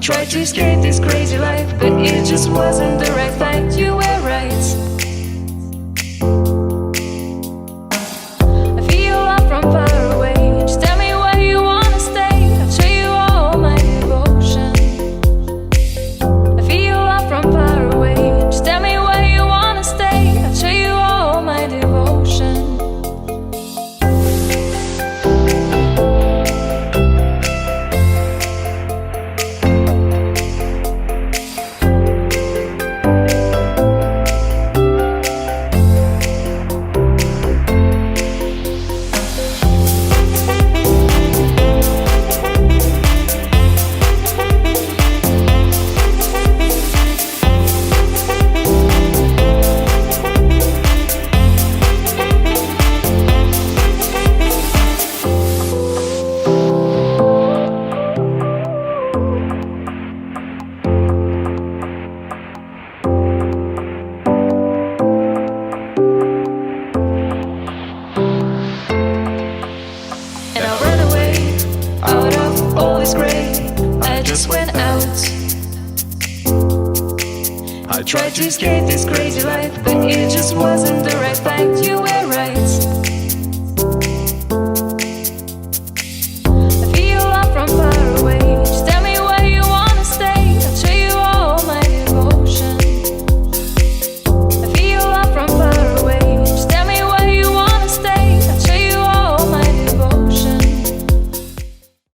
tried to escape this crazy life, but it just wasn't the right fight. You were right. I feel love from far away. Just tell me where you wanna stay. I'll show you all my devotion. I feel love from far away. Just tell me where you wanna stay. I'll show you all my devotion. Out of all this gray, I just went out. I tried to escape this crazy life, but it just wasn't the